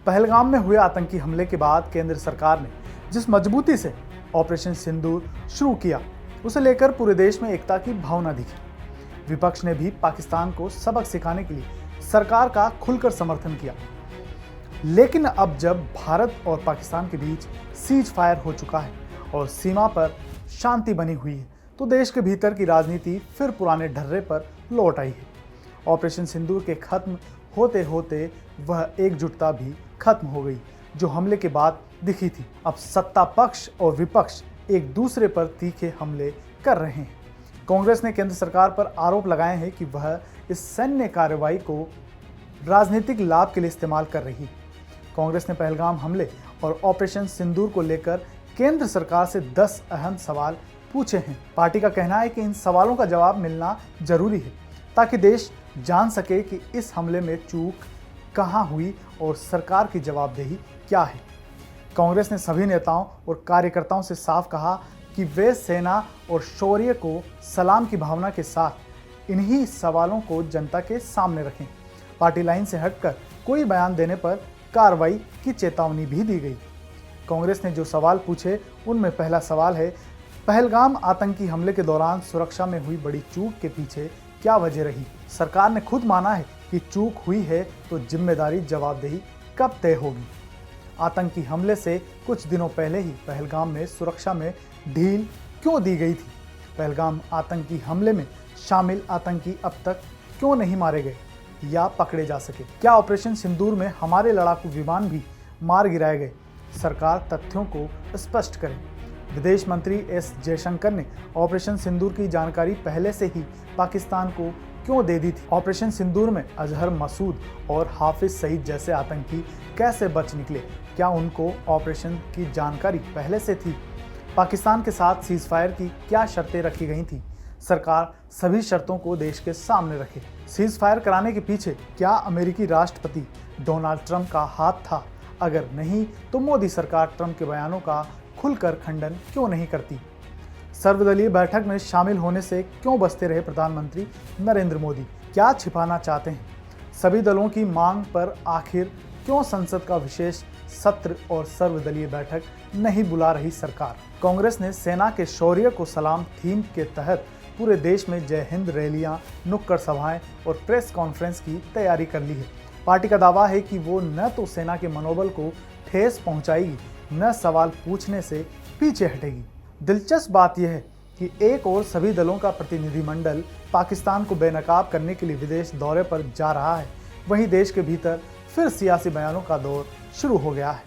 पहलगाम में हुए आतंकी हमले के बाद केंद्र सरकार ने जिस मजबूती से ऑपरेशन सिंदूर शुरू किया, उसे लेकर पूरे देश में एकता की भावना दिखी। विपक्ष ने भी पाकिस्तान को सबक सिखाने के लिए सरकार का खुलकर समर्थन किया। लेकिन अब जब भारत और पाकिस्तान के बीच सीज फायर हो चुका है और सीमा पर शांति बनी हुई है, तो देश के भीतर की राजनीति फिर पुराने ढर्रे पर लौट आई है। ऑपरेशन सिंदूर के खत्म होते होते वह एकजुटता भी खत्म हो गई जो हमले के बाद दिखी थी। अब सत्ता पक्ष और विपक्ष एक दूसरे पर तीखे हमले कर रहे हैं। कांग्रेस ने केंद्र सरकार पर आरोप लगाए हैं कि वह इस सैन्य कार्रवाई को राजनीतिक लाभ के लिए इस्तेमाल कर रही है। कांग्रेस ने पहलगाम हमले और ऑपरेशन सिंदूर को लेकर केंद्र सरकार से 10 अहम सवाल पूछे हैं। पार्टी का कहना है कि इन सवालों का जवाब मिलना जरूरी है ताकि देश जान सके कि इस हमले में चूक कहां हुई और सरकार की जवाबदेही क्या है। कांग्रेस ने सभी नेताओं और कार्यकर्ताओं से साफ कहा कि वे सेना और शौर्य को सलाम की भावना के साथ इन्हीं सवालों को जनता के सामने रखें। पार्टी लाइन से हटकर कोई बयान देने पर कार्रवाई की चेतावनी भी दी गई। कांग्रेस ने जो सवाल पूछे उनमें पहला सवाल है, पहलगाम आतंकी हमले के दौरान सुरक्षा में हुई बड़ी चूक के पीछे क्या वजह रही। सरकार ने खुद माना है कि चूक हुई है तो जिम्मेदारी जवाबदेही कब तय होगी। आतंकी हमले से कुछ दिनों पहले ही पहलगाम में सुरक्षा में ढील क्यों दी गई थी। पहलगाम आतंकी हमले में शामिल आतंकी अब तक क्यों नहीं मारे गए या पकड़े जा सके। क्या ऑपरेशन सिंदूर में हमारे लड़ाकू विमान भी मार गिराए गए। सरकार तथ्यों को स्पष्ट करे। विदेश मंत्री एस जयशंकर ने ऑपरेशन सिंदूर की जानकारी पहले से ही पाकिस्तान को क्यों दे दी थी। ऑपरेशन सिंदूर में अजहर मसूद और हाफिज सईद जैसे आतंकी कैसे बच निकले। क्या उनको ऑपरेशन की जानकारी पहले से थी। पाकिस्तान के साथ सीज फायर की क्या शर्तें रखी गई थी। सरकार सभी शर्तों को देश के सामने रखे। सीज फायर कराने के पीछे क्या अमेरिकी राष्ट्रपति डोनाल्ड ट्रंप का हाथ था। अगर नहीं तो मोदी सरकार ट्रंप के बयानों का खुलकर खंडन क्यों नहीं करती। सर्वदलीय बैठक में शामिल होने से क्यों बचते रहे प्रधानमंत्री नरेंद्र मोदी। क्या छिपाना चाहते हैं। सभी दलों की मांग पर आखिर क्यों संसद का विशेष सत्र और सर्वदलीय बैठक नहीं बुला रही सरकार। कांग्रेस ने सेना के शौर्य को सलाम थीम के तहत पूरे देश में जय हिंद रैलियां, नुक्कड़ सभाएं और प्रेस कॉन्फ्रेंस की तैयारी कर ली है। पार्टी का दावा है कि वो न तो सेना के मनोबल को ठेस पहुंचाएगी, न सवाल पूछने से पीछे हटेगी। दिलचस्प बात यह है कि एक और सभी दलों का प्रतिनिधिमंडल पाकिस्तान को बेनकाब करने के लिए विदेश दौरे पर जा रहा है, वहीं देश के भीतर फिर सियासी बयानों का दौर शुरू हो गया है।